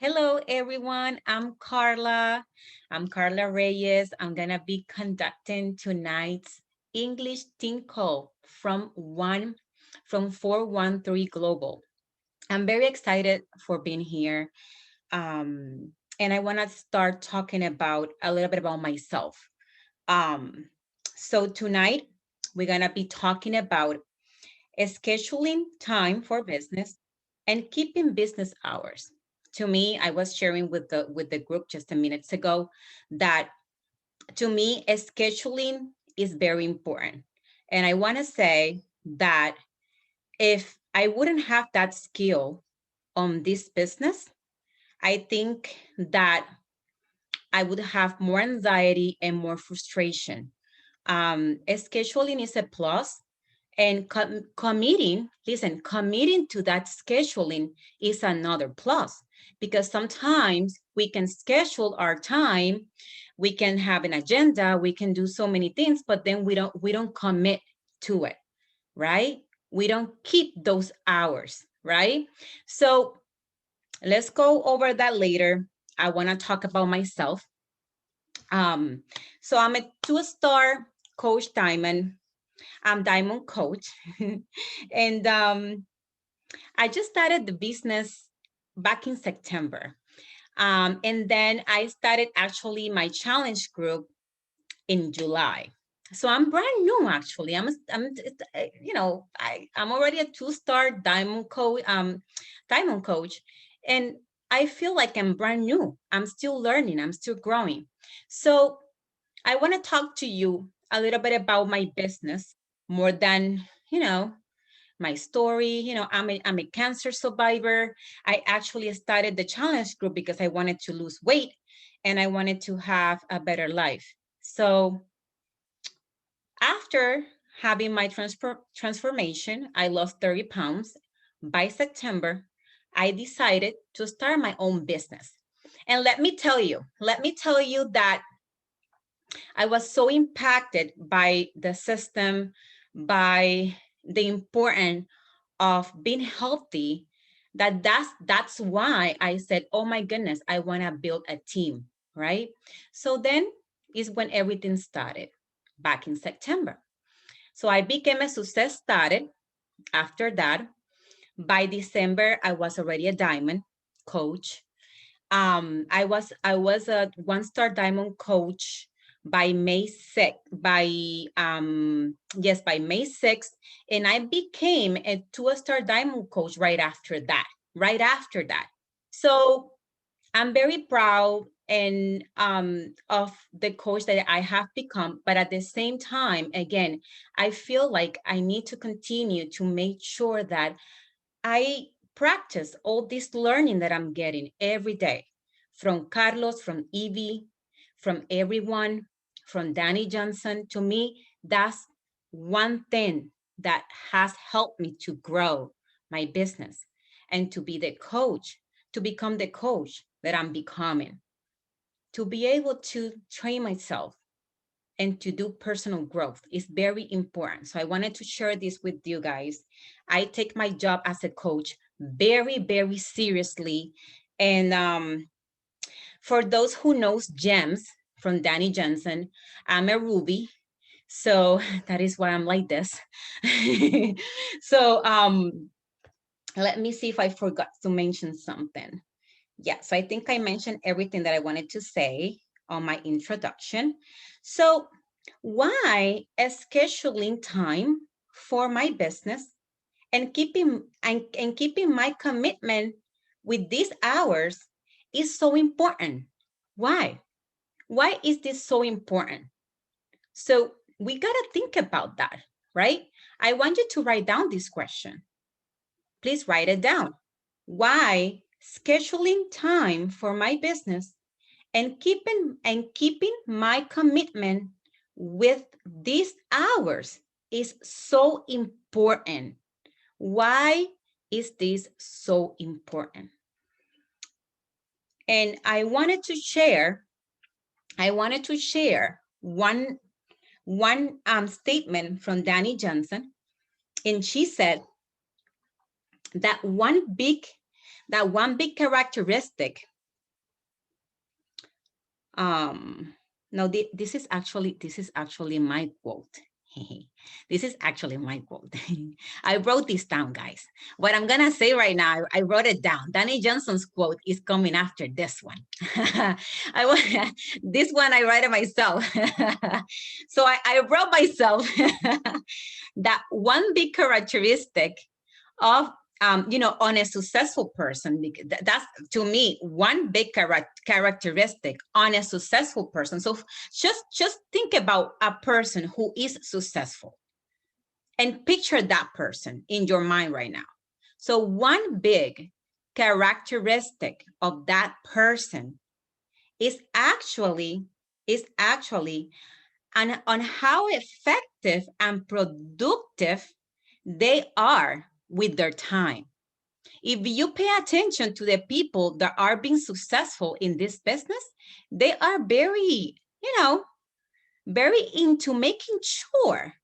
Hello, everyone. I'm Carla. I'm Carla Reyes. I'm going to be conducting tonight's English Team Call from 413 Global. I'm very excited for being here. And I want to start talking about a little bit about myself. Um, so tonight we're going to be talking about scheduling time for business and keeping business hours. To me, I was sharing with the group just a minutes ago that to me, scheduling is very important. And I want to say that if I wouldn't have that skill on this business, I think that I would have more anxiety and more frustration. Scheduling is a plus, and committing to that scheduling is another plus, because sometimes we can schedule our time, we can have an agenda, we can do so many things, but then we don't commit to it, right? We don't keep those hours, right? So let's go over that later. I want to talk about myself. Um, so I'm a two-star coach diamond. I'm diamond coach. And I just started the business back in September. And then I started actually my challenge group in July. So I'm brand new actually. I'm already a two-star diamond coach. And I feel like I'm brand new. I'm still learning, I'm still growing. So I want to talk to you a little bit about my business more than, my story. I'm a cancer survivor. I actually started the challenge group because I wanted to lose weight and I wanted to have a better life. So after having my transformation, I lost 30 pounds. By September, I decided to start my own business. And let me tell you that I was so impacted by the system, by the importance of being healthy, that's why I said, oh my goodness, I want to build a team, right? So then is when everything started back in September. So I became a success started after that. By December, I was already a diamond coach. I was a one-star diamond coach by May 6th, by May 6th, and I became a two-star diamond coach right after that. Right after that. So I'm very proud and of the coach that I have become, but at the same time, again, I feel like I need to continue to make sure that I practice all this learning that I'm getting every day from Carlos, from Evie, from everyone, from Danny Johnson. To me, that's one thing that has helped me to grow my business and to be the coach, to become the coach that I'm becoming, to be able to train myself and to do personal growth is very important. So I wanted to share this with you guys. I take my job as a coach very, very seriously. And for those who knows Gems from Danny Johnson, I'm a Ruby. So that is why I'm like this. So let me see if I forgot to mention something. Yeah, so I think I mentioned everything that I wanted to say on my introduction. So why scheduling time for my business and keeping my commitment with these hours is so important? Why? Why is this so important? So we got to think about that, right? I want you to write down this question. Please write it down. Why scheduling time for my business and keeping my commitment with these hours is so important? Why is this so important? And I wanted to share one statement from Danny Johnson, and she said that one big characteristic No, this is actually my quote. This is actually my quote. I wrote this down, guys. What I'm gonna say right now, I wrote it down. Danny Johnson's quote is coming after this one. I want this one I write it myself. So I wrote myself that one big characteristic of on a successful person, because that's to me one big characteristic on a successful person. So just think about a person who is successful and picture that person in your mind right now. So one big characteristic of that person is actually on how effective and productive they are with their time. If you pay attention to the people that are being successful in this business, they are very, very into making sure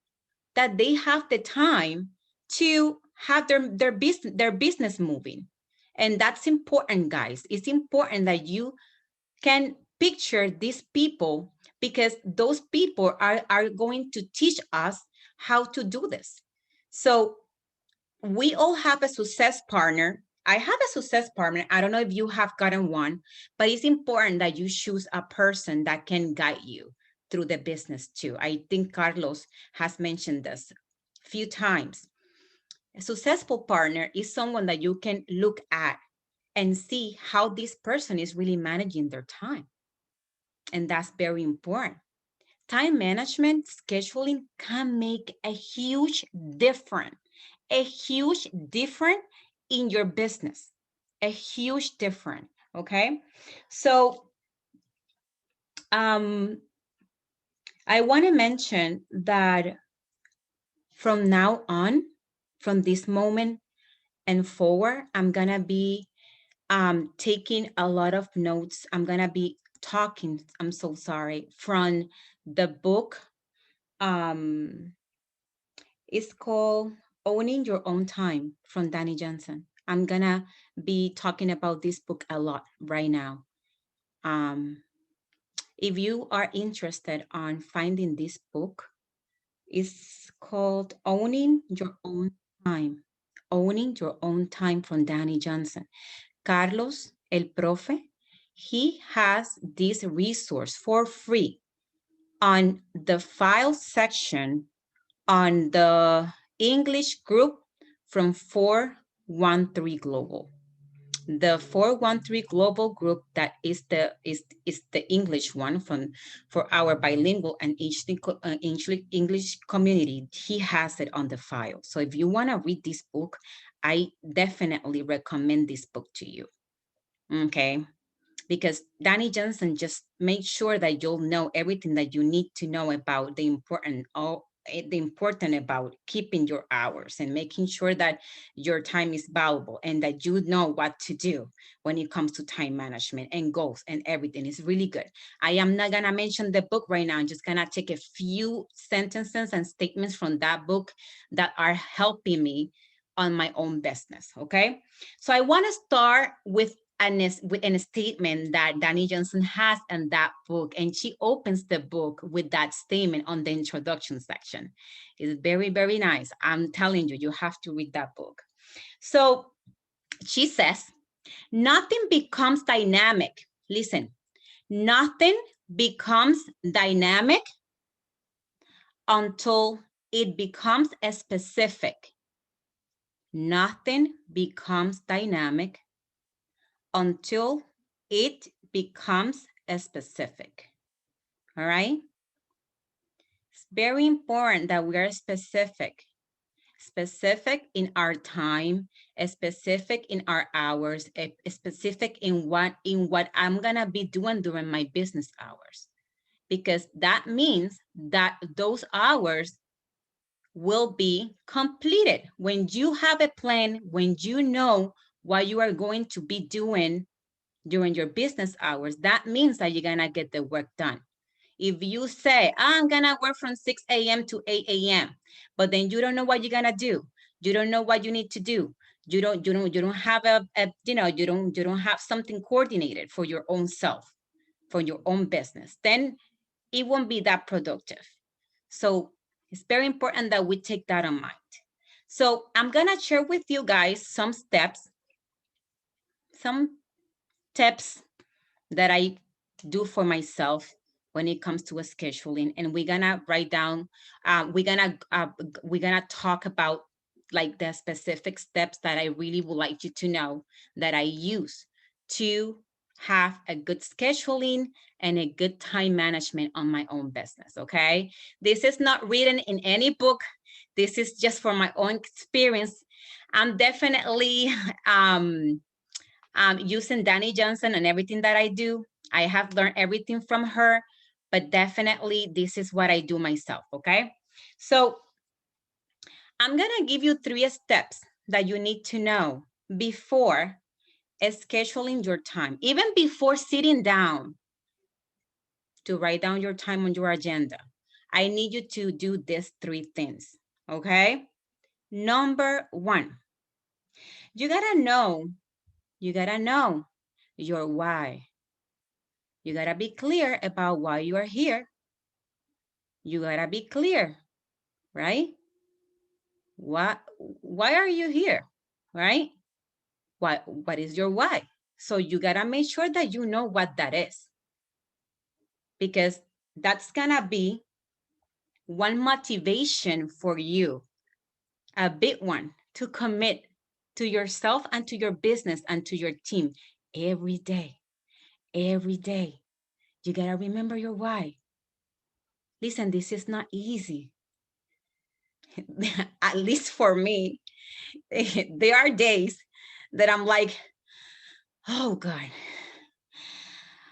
that they have the time to have their business moving. And that's important, guys. It's important that you can picture these people, because those people are going to teach us how to do this. So we all have a success partner. I have a success partner. I don't know if you have gotten one, but it's important that you choose a person that can guide you through the business too. I think Carlos has mentioned this a few times. A successful partner is someone that you can look at and see how this person is really managing their time. And that's very important. Time management, scheduling can make a huge difference in your business, a huge difference, okay? So I want to mention that from now on, from this moment and forward, I'm going to be taking a lot of notes. I'm going to be talking, I'm so sorry, from the book. It's called Owning Your Own Time from Danny Johnson. I'm gonna be talking about this book a lot right now. If you are interested on finding this book, it's called Owning Your Own Time. Owning Your Own Time from Danny Johnson. Carlos, el profe, he has this resource for free on the file section on the English group from 413 Global. The 413 Global group, that is the English one for our bilingual and English community. He has it on the file. So if you want to read this book, I definitely recommend this book to you. Okay, because Danny Johnson just made sure that you'll know everything that you need to know about the important about keeping your hours and making sure that your time is valuable and that you know what to do when it comes to time management and goals and everything. Is really good. I am not gonna mention the book right now. I'm just gonna take a few sentences and statements from that book that are helping me on my own business, okay? So I wanna start with a statement that Danny Johnson has in that book, and she opens the book with that statement on the introduction section. It's very, very nice. I'm telling you, you have to read that book. So she says, nothing becomes dynamic. Listen, nothing becomes dynamic until it becomes a specific. Nothing becomes dynamic until it becomes a specific. All right? It's very important that we are specific in our time, specific in our hours, specific in what I'm gonna be doing during my business hours, because that means that those hours will be completed. When you have a plan, when you know what you are going to be doing during your business hours, that means that you're gonna get the work done. If you say, I'm gonna work from 6 a.m. to 8 a.m., but then you don't know what you're gonna do, you don't know what you need to do, you don't have you don't have something coordinated for your own self, for your own business, then it won't be that productive. So it's very important that we take that in mind. So I'm gonna share with you guys some steps, some tips that I do for myself when it comes to a scheduling, and we're gonna write down. We're gonna talk about like the specific steps that I really would like you to know that I use to have a good scheduling and a good time management on my own business. Okay, this is not written in any book. This is just for my own experience. I'm definitely using Danny Johnson and everything that I do. I have learned everything from her, but definitely this is what I do myself, okay? So I'm gonna give you 3 steps that you need to know before scheduling your time, even before sitting down to write down your time on your agenda. I need you to do these 3 things, okay? Number 1, you gotta know your why. You gotta be clear about why you are here. You gotta be clear, right? Why are you here, right? What is your why? So you gotta make sure that you know what that is, because that's gonna be one motivation for you, a big one, to commit to yourself and to your business and to your team every day. Every day. You gotta remember your why. Listen, this is not easy. At least for me, there are days that I'm like, oh God,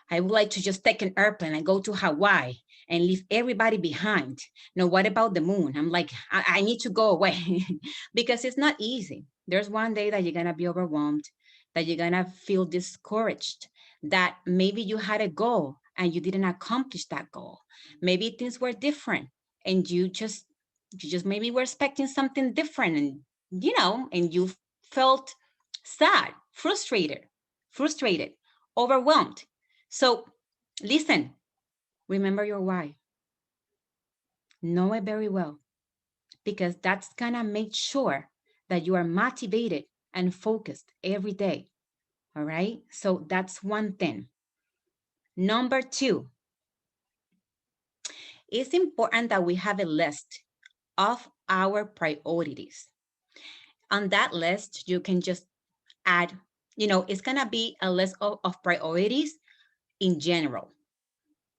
I would like to just take an airplane and go to Hawaii and leave everybody behind. No, what about the moon? I'm like, I need to go away because it's not easy. There's one day that you're going to be overwhelmed, that you're going to feel discouraged, that maybe you had a goal and you didn't accomplish that goal. Maybe things were different and you just maybe were expecting something different, and and you felt sad, frustrated, overwhelmed. So listen, remember your why. Know it very well, because that's gonna make sure that you are motivated and focused every day. All right. So that's one thing. Number 2, it's important that we have a list of our priorities. On that list, you can just add, it's gonna be a list of priorities in general.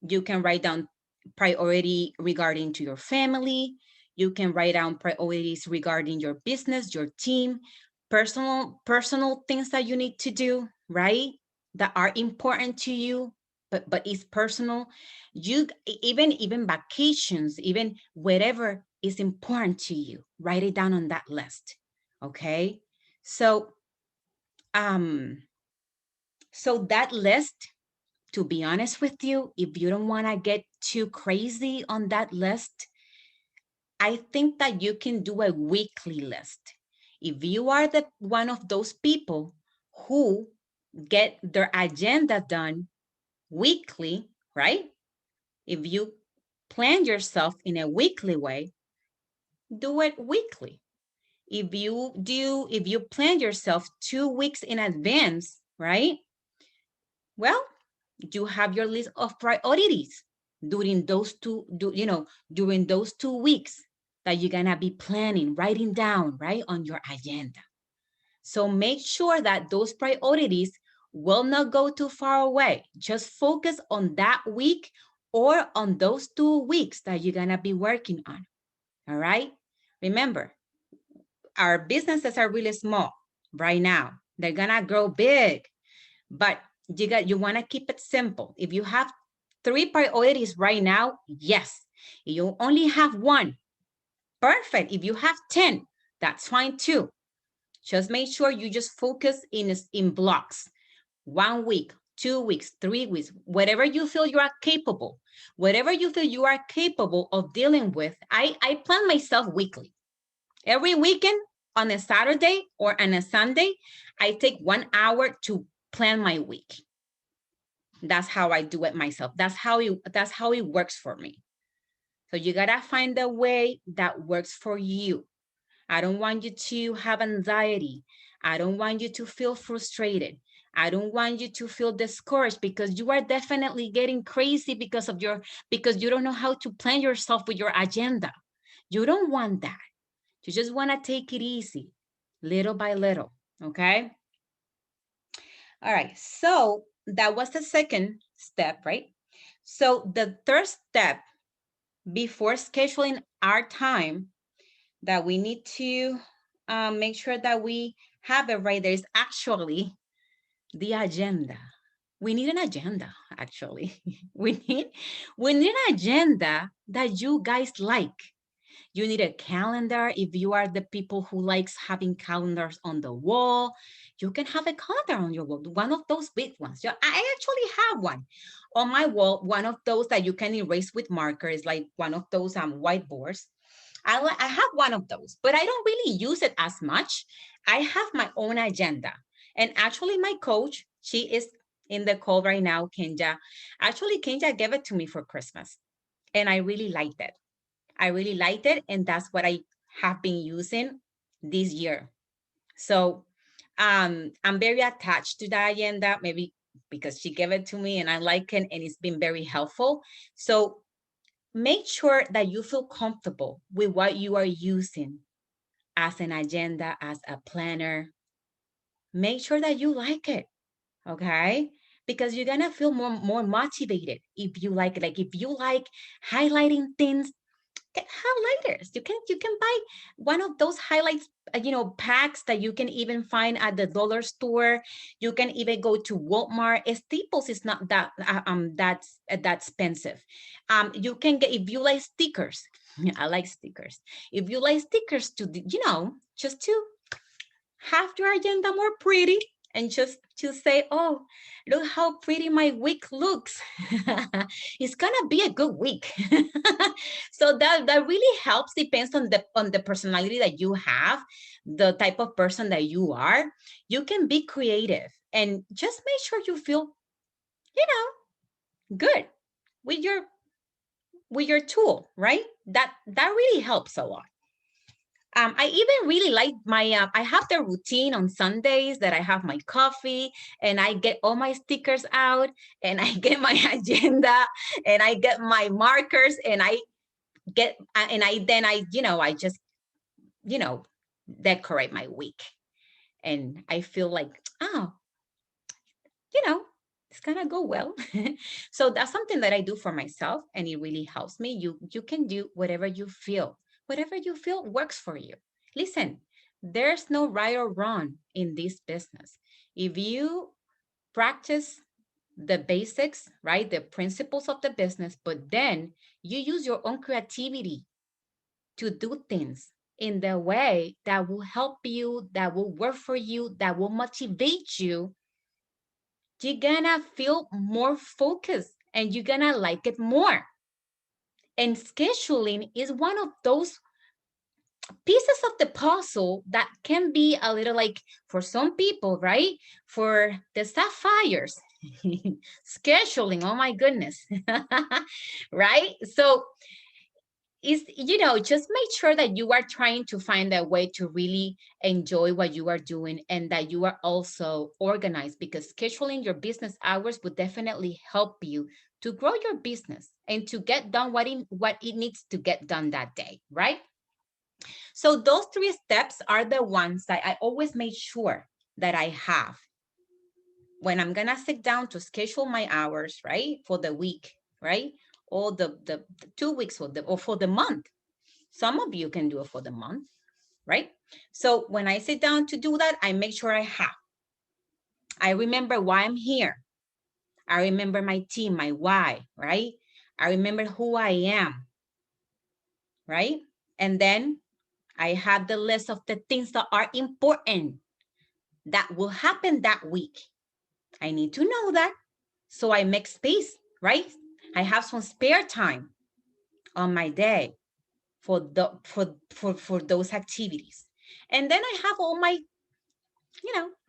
You can write down priority regarding to your family. You can write down priorities regarding your business, your team, personal things that you need to do, right? That are important to you, but it's personal. You even vacations, even whatever is important to you, write it down on that list. Okay. So so that list, to be honest with you, if you don't want to get too crazy on that list, I think that you can do a weekly list. If you are one of those people who get their agenda done weekly, right? If you plan yourself in a weekly way, do it weekly. If you plan yourself 2 weeks in advance, right? Well, you have your list of priorities during those during those 2 weeks that you're gonna be planning, writing down, right, on your agenda. So make sure that those priorities will not go too far away. Just focus on that week or on those 2 weeks that you're gonna be working on. All right. Remember, our businesses are really small right now. They're gonna grow big, but you want to keep it simple. If you have 3 priorities right now, yes. If you only have 1, perfect. If you have 10, that's fine too. Just make sure you just focus in blocks. 1 week, 2 weeks, 3 weeks, whatever you feel you are capable. Whatever you feel you are capable of dealing with. I plan myself weekly. Every weekend, on a Saturday or on a Sunday, I take 1 hour to plan my week. That's how I do it myself. That's how it works for me. So you gotta find a way that works for you. I don't want you to have anxiety. I don't want you to feel frustrated. I don't want you to feel discouraged because you are definitely getting crazy because you don't know how to plan yourself with your agenda. You don't want that. You just want to take it easy, little by little, okay? All right, so that was the second step, right? So the third step before scheduling our time that we need to make sure that we have it right there is actually the agenda. We need an agenda, actually. We need an agenda that you guys like. You need a calendar. If you are the people who likes having calendars on the wall, you can have a calendar on your wall, one of those big ones. Yeah, I actually have one on my wall, one of those that you can erase with markers, like one of those whiteboards. I have one of those, but I don't really use it as much. I have my own agenda. And actually, my coach, she is in the call right now, Kenja. Actually, Kenja gave it to me for Christmas, and I really liked it. I really liked it, and that's what I have been using this year. So I'm very attached to the agenda, maybe because she gave it to me and I like it, and it's been very helpful. So make sure that you feel comfortable with what you are using as an agenda, as a planner. Make sure that you like it, okay? Because you're gonna feel more motivated if you like it. Like if you like highlighting things, get highlighters. You can buy one of those highlights, packs that you can even find at the dollar store. You can even go to Walmart. Staples is not that expensive. You can get, if you like stickers. I like stickers. If you like stickers just to have your agenda more pretty and just to say, oh, look how pretty my week looks. It's gonna be a good week. So that really helps, depends on the personality that you have, the type of person that you are. You can be creative and just make sure you feel, good with your tool, right? That really helps a lot. I even really like I have the routine on Sundays that I have my coffee and I get all my stickers out and I get my agenda and I get my markers and I get, and I, then I just, you know, decorate my week. And I feel like, oh, you know, it's gonna go well. So that's something that I do for myself and it really helps me. You can do whatever you feel. Whatever you feel works for you. Listen, there's no right or wrong in this business. If you practice the basics, right, the principles of the business, but then you use your own creativity to do things in the way that will help you, that will work for you, that will motivate you, you're gonna feel more focused and you're gonna like it more. And scheduling is one of those pieces of the puzzle that can be a little like, for some people, right? For the sapphires, scheduling, oh my goodness, right? So is, just make sure that you are trying to find a way to really enjoy what you are doing and that you are also organized, because scheduling your business hours would definitely help you to grow your business and to get done what it needs to get done that day, right? So those three steps are the ones that I always make sure that I have when I'm gonna sit down to schedule my hours, right, for the week, right, or the 2 weeks or for the month. Some of you can do it for the month, right? So when I sit down to do that, I make sure I remember why I'm here. I remember my team, my why, right? I remember who I am, right? And then I have the list of the things that are important that will happen that week. I need to know that. So I make space, right? I have some spare time on my day for those activities. And then I have all my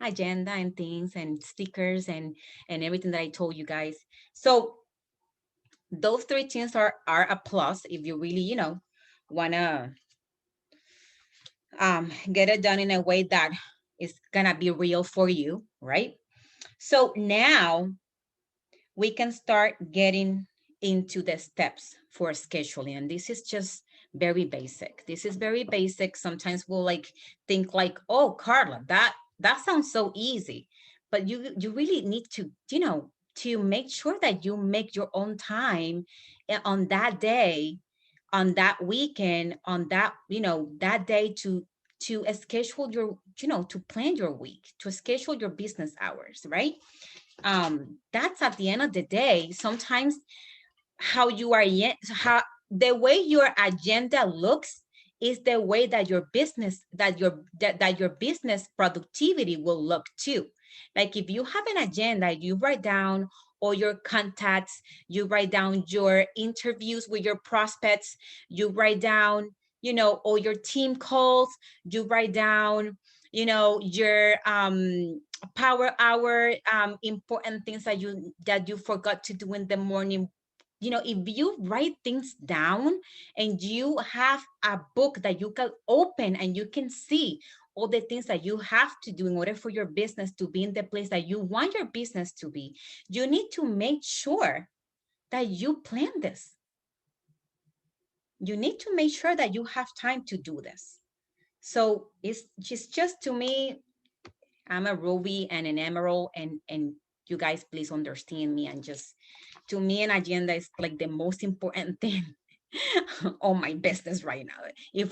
agenda and things and stickers and everything that I told you guys. So those three things are a plus if you really, wanna get it done in a way that is gonna be real for you, right? So now we can start getting into the steps for scheduling. And this is just very basic. This is very basic. Sometimes we'll like think like, oh, Carla, that sounds so easy. But you really need to, to make sure that you make your own time on that day, on that weekend, on that, that day to schedule your, to plan your week, to schedule your business hours, right? That's at the end of the day. Sometimes how you are, how the way your agenda looks is the way that your business, that your business productivity will look too. Like if you have an agenda, you write down all your contacts, you write down your interviews with your prospects, you write down, all your team calls, you write down, your power hour, important things that you forgot to do in the morning. If you write things down and you have a book that you can open and you can see all the things that you have to do in order for your business to be in the place that you want your business to be, you need to make sure that you plan this. You need to make sure that you have time to do this. So it's just, to me, I'm a ruby and an emerald, and you guys please understand me, and just, to me, an agenda is like the most important thing on my business right now. If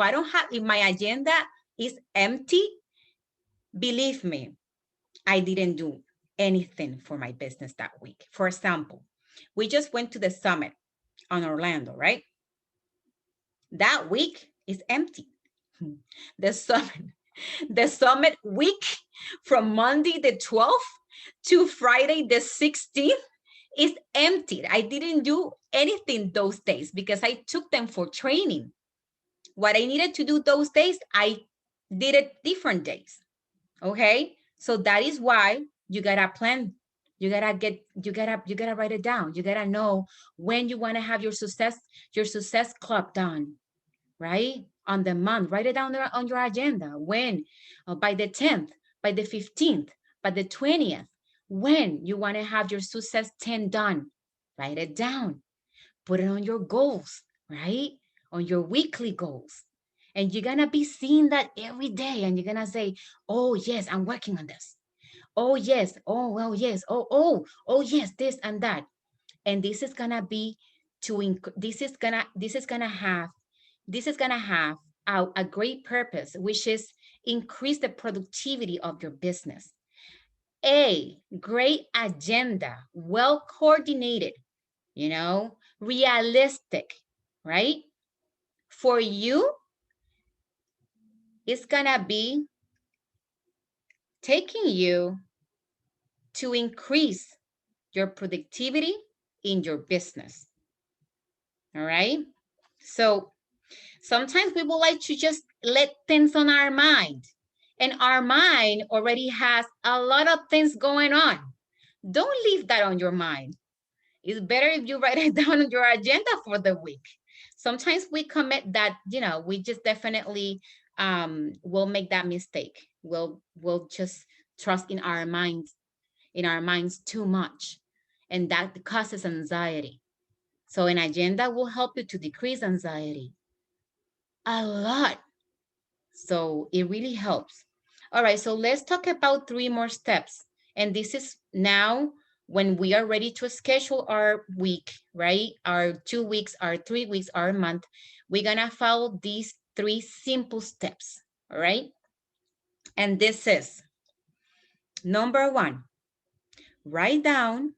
my agenda is empty, believe me, I didn't do anything for my business that week. For example, we just went to the summit on Orlando, right? That week is empty. The summit, the summit week from Monday the 12th to Friday the 16th is empty. I didn't do anything those days because I took them for training. What I needed to do those days, I did it different days. Okay. So that is why you gotta plan. You gotta write it down. You gotta know when you want to have your success club done, right? On the month, write it down there on your agenda. When? By the 10th, by the 15th, by the 20th, when you want to have your success 10 done, write it down. Put it on your goals, right? On your weekly goals. And you're going to be seeing that every day. And you're going to say, oh, yes, I'm working on this. Oh, yes. Oh, well, yes. Oh, yes, this and that. And this is going to be this is gonna have a great purpose, which is increase the productivity of your business. A great agenda, well coordinated, realistic, right? For you, it's gonna be taking you to increase your productivity in your business. All right. So sometimes we would like to just let things on our mind, and our mind already has a lot of things going on. Don't leave that on your mind. It's better if you write it down on your agenda for the week. Sometimes we commit that, we just definitely will make that mistake. We'll just trust in our minds too much. And that causes anxiety. So an agenda will help you to decrease anxiety a lot. So it really helps. All right, so let's talk about 3 more steps. And this is now when we are ready to schedule our week, right? Our 2 weeks, our 3 weeks, our month. We're gonna follow these 3 simple steps, all right? And this is number 1, write down,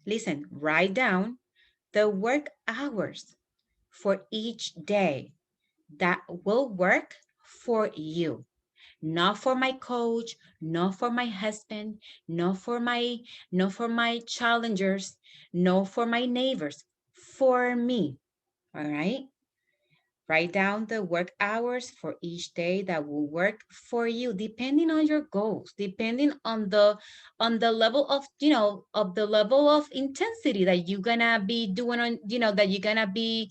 listen, write down the work hours for each day that will work for you. Not for my coach, not for my husband, not for my challengers, not for my neighbors, for me. All right. Write down the work hours for each day that will work for you, depending on your goals, depending on the level of, of the level of intensity that you're gonna be doing on, that you're gonna be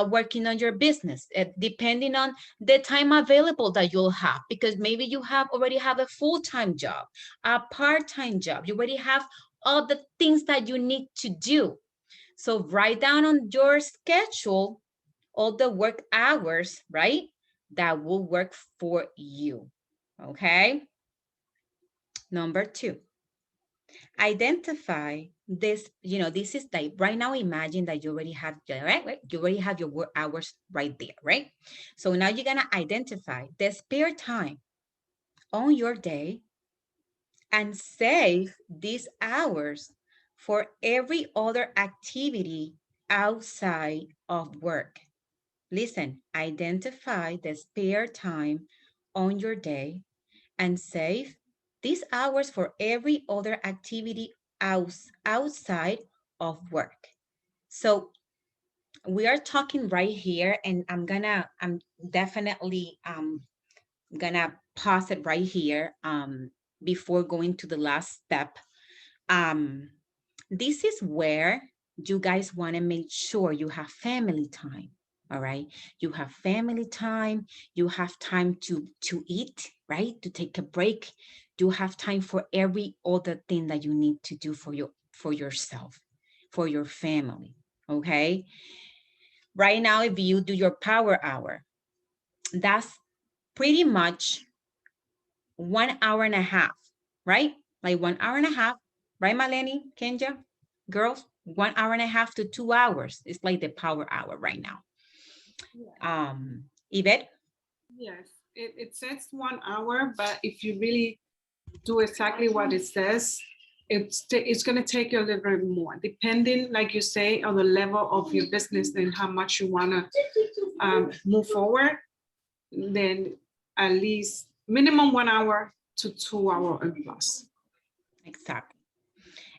working on your business, depending on the time available that you'll have, because maybe you already have a full-time job, a part-time job, you already have all the things that you need to do. So write down on your schedule all the work hours, right? That will work for you, okay? Number 2, identify this, this is like right now, imagine that you already have, right? You already have your work hours right there, right? So now you're gonna identify the spare time on your day and save these hours for every other activity outside of work. Listen, identify the spare time on your day and save these hours for every other activity outside of work. So we are talking right here, and I'm definitely gonna pause it right here before going to the last step. This is where you guys want to make sure you have family time. All right, you have family time, you have time to eat, right, to take a break, you have time for every other thing that you need to do for yourself, for your family. Okay, right now, if you do your power hour, that's pretty much 1 hour and a half, right? Like 1 hour and a half, right, Maleni, Kenja, girls? 1 hour and a half to 2 hours. It's like the power hour right now. Yvette? Yes, it says 1 hour, but if you really do exactly what it says, it's going to take you a little bit more, depending, like you say, on the level of your business and how much you want to move forward. Then at least minimum 1 hour to 2 hour and plus. Exactly.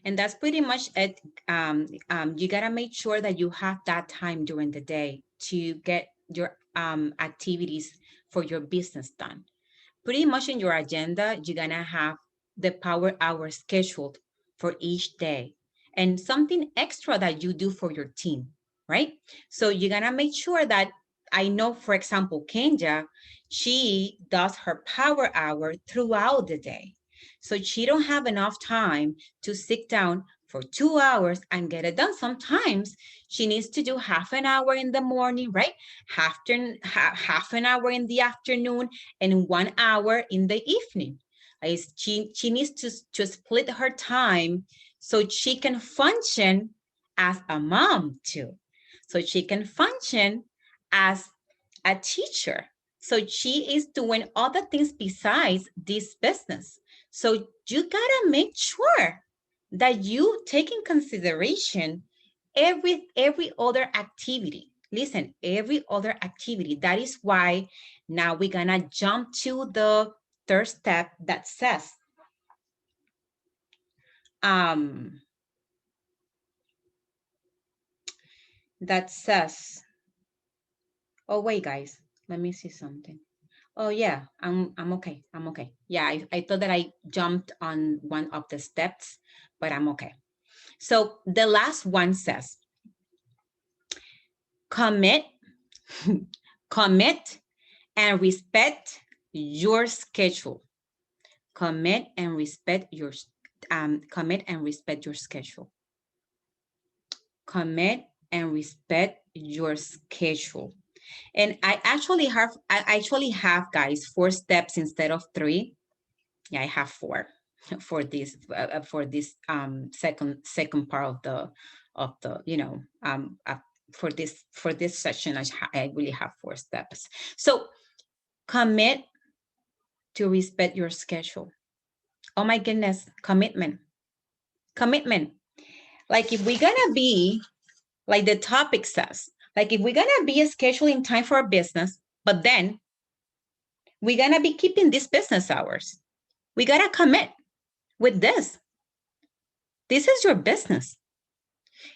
And that's pretty much it. You gotta make sure that you have that time during the day to get your activities for your business done. Pretty much in your agenda, you're gonna have the power hour scheduled for each day and something extra that you do for your team, right? So you're gonna make sure that, I know, for example, Kenja, she does her power hour throughout the day. So she don't have enough time to sit down for 2 hours and get it done. Sometimes she needs to do half an hour in the morning, right? Half an hour in the afternoon and 1 hour in the evening. She needs to split her time so she can function as a mom too. So she can function as a teacher. So she is doing other things besides this business. So you gotta make sure that you take in consideration every other activity. Listen, every other activity. That is why now we're gonna jump to the third step that says, oh wait, guys, let me see something. Oh yeah, I'm okay. I'm okay. Yeah, I thought that I jumped on one of the steps, but I'm okay. So the last one says, commit, commit and respect your schedule. Commit and respect your commit and respect your schedule. Commit and respect your schedule. And I actually have, guys, 4 steps instead of 3. Yeah, I have 4 for this second part of the for this session. I really have 4 steps. So commit to respect your schedule. Oh my goodness, commitment. Like if we're gonna be, like the topic says, like if we're gonna be scheduling time for our business, but then we're gonna be keeping these business hours, we gotta commit with this. This is your business.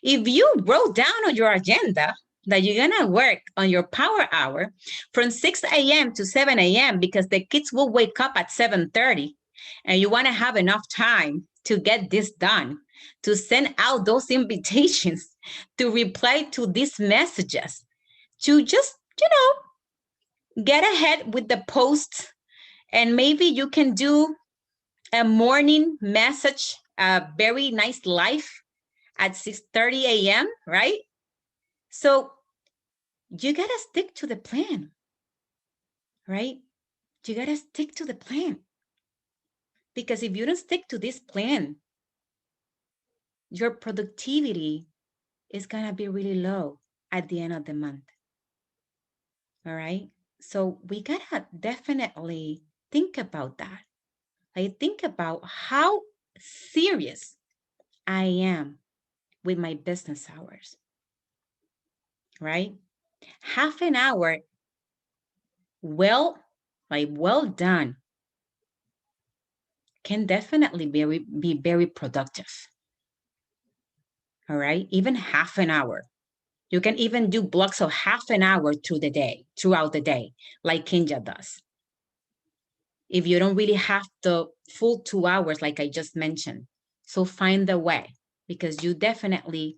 If you wrote down on your agenda that you're gonna work on your power hour from 6 a.m. to 7 a.m. because the kids will wake up at 7:30 and you want to have enough time to get this done, to send out those invitations, to reply to these messages, to just, get ahead with the posts. And maybe you can do a morning message, a very nice live at 6:30 a.m., right? So you got to stick to the plan, right? You got to stick to the plan. Because if you don't stick to this plan, your productivity is going to be really low at the end of the month. All right. So we got to definitely think about that. I think about how serious I am with my business hours, right? Half an hour, well done, can definitely be very productive. All right, even half an hour. You can even do blocks of half an hour throughout the day, like Kinja does. If you don't really have the full 2 hours, like I just mentioned, so find the way, because you definitely,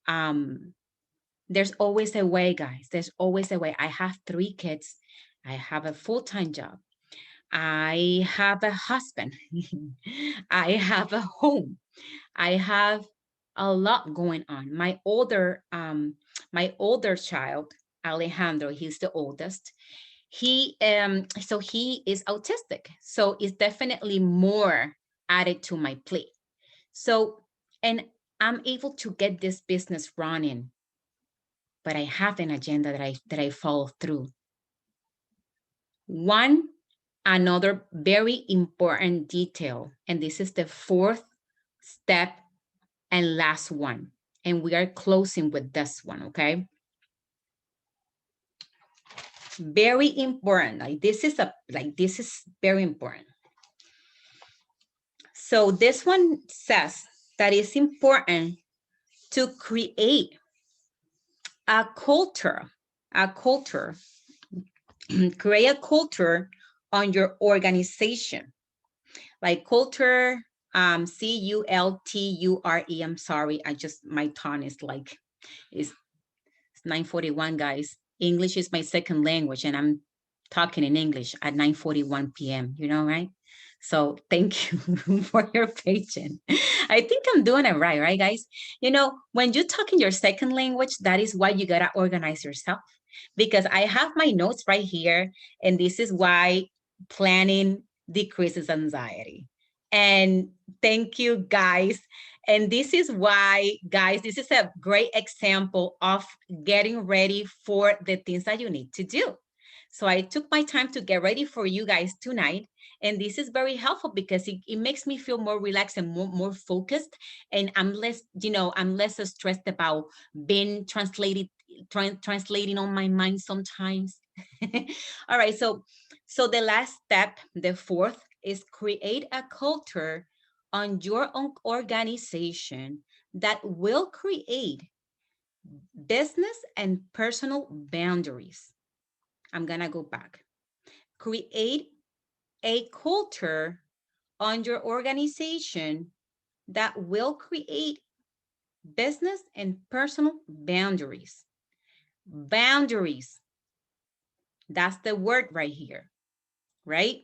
there's always a way, guys. There's always a way. I have 3 kids. I have a full-time job. I have a husband. I have a home. I have a lot going on. My older child, Alejandro, he's the oldest. He is autistic. So it's definitely more added to my plate. So, and I'm able to get this business running, but I have an agenda that I follow through. Another very important detail, and this is the 4th step and last one, and we are closing with this one, okay? Very important. This is very important. So this one says that it's important to create a culture, create a culture on your organization, like culture, C-U-L-T-U-R-E. I'm sorry, my tongue is like, it's 9:41, guys. English is my second language, and I'm talking in English at 9:41 p.m., right? So thank you for your patience. I think I'm doing it right, guys? When you talk in your second language, that is why you gotta organize yourself, because I have my notes right here, and this is why planning decreases anxiety. And thank you, guys. And this is why, guys, this is a great example of getting ready for the things that you need to do. So I took my time to get ready for you guys tonight. And this is very helpful because it makes me feel more relaxed and more focused. And I'm less stressed about being translating on my mind sometimes. All right. So the last step, the 4th, is create a culture on your own organization that will create business and personal boundaries. I'm going to go back. Create a culture on your organization that will create business and personal boundaries. Boundaries. That's the word right here, right?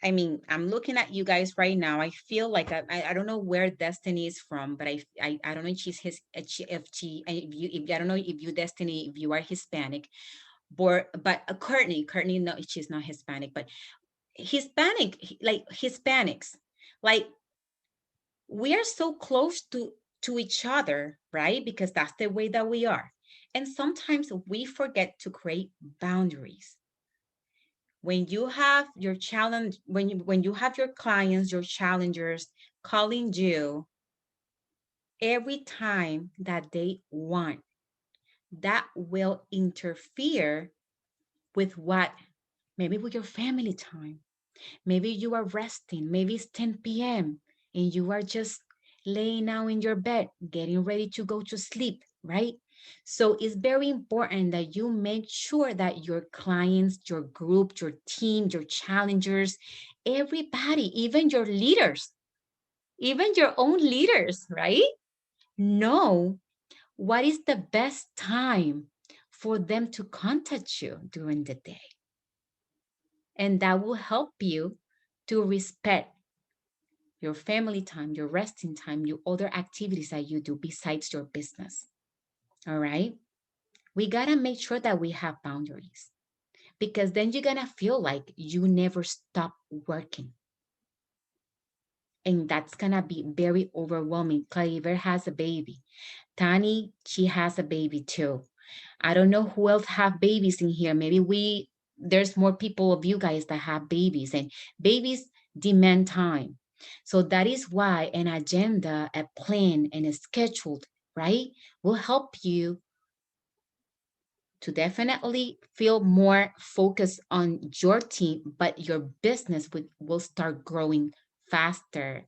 I mean, I'm looking at you guys right now. I feel like I don't know where Destiny is from, but I don't know if she's I don't know if you, Destiny, if you are Hispanic, but Courtney, no, she's not Hispanic, but Hispanic, like Hispanics, like we are so close to each other, right? Because that's the way that we are. And sometimes we forget to create boundaries. When you have your challenge, when you have your clients, your challengers calling you every time that they want, that will interfere with what, maybe with your family time. Maybe you are resting, maybe it's 10 p.m. and you are just laying out in your bed, getting ready to go to sleep, right? So it's very important that you make sure that your clients, your group, your team, your challengers, everybody, even your leaders, even your own leaders, right? Know what is the best time for them to contact you during the day. And that will help you to respect your family time, your resting time, your other activities that you do besides your business. All right. We got to make sure that we have boundaries, because then you're going to feel like you never stop working. And that's going to be very overwhelming. Claver has a baby. Tani, she has a baby too. I don't know who else have babies in here. Maybe there's more people of you guys that have babies, and babies demand time. So that is why an agenda, a plan, and a scheduled, right, will help you to definitely feel more focused on your team, but your business will start growing faster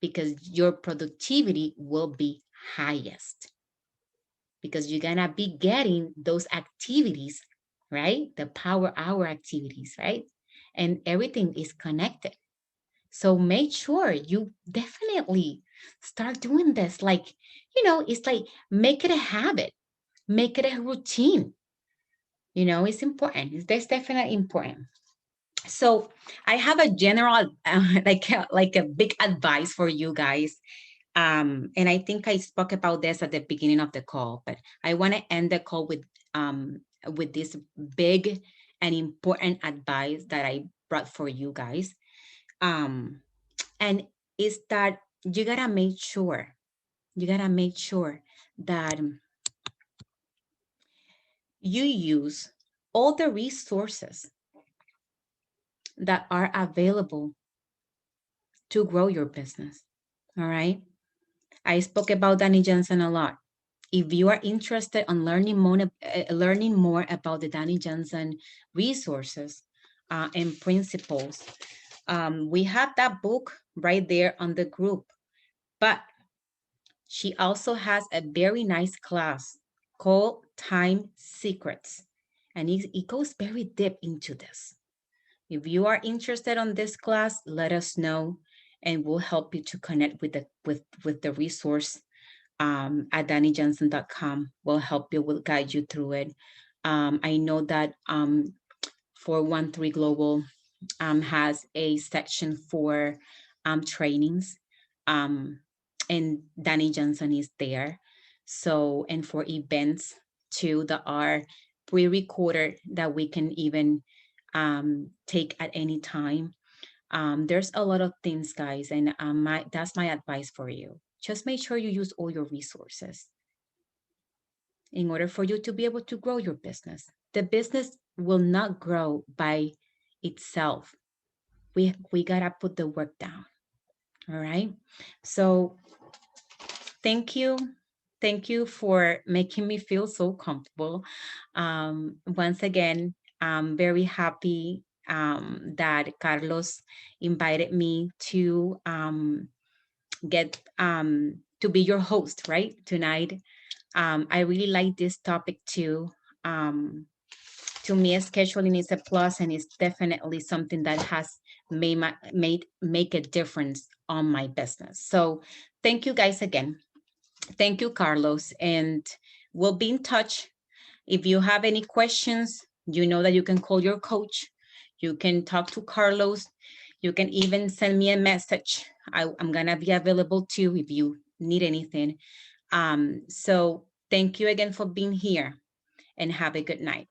because your productivity will be highest, because you're gonna be getting those activities, right? The power hour activities, right? And everything is connected. So make sure you definitely start doing this. Like, it's like make it a habit, make it a routine. It's important. That's definitely important. So I have a general, like a big advice for you guys. And I think I spoke about this at the beginning of the call, but I want to end the call with this big and important advice that I brought for you guys. And is that you gotta make sure that you use all the resources that are available to grow your business. All right. I spoke about Dani Johnson a lot. If you are interested in learning more about the Dani Johnson resources and principles, we have that book right there on the group. But she also has a very nice class called Time Secrets, and it goes very deep into this. If you are interested on this class, let us know, and we'll help you to connect with the resource at DaniJohnson.com. We'll help you, we'll guide you through it. I know that 413 Global has a section for trainings, and Dani Johnson is there. So, and for events too that are pre-recorded that we can even take at any time. There's a lot of things, guys, and that's my advice for you. Just make sure you use all your resources in order for you to be able to grow your business. The business will not grow by itself. We gotta put the work down. All right. So thank you. Thank you for making me feel so comfortable. Once again, I'm very happy that Carlos invited me to get to be your host, right, tonight. I really like this topic too. To me, scheduling is a plus, and it's definitely something that has make a difference on my business. So thank you guys again. Thank you, Carlos, and we'll be in touch. If you have any questions, you know that you can call your coach. You can talk to Carlos. You can even send me a message. I'm gonna be available too if you need anything. So thank you again for being here, and have a good night.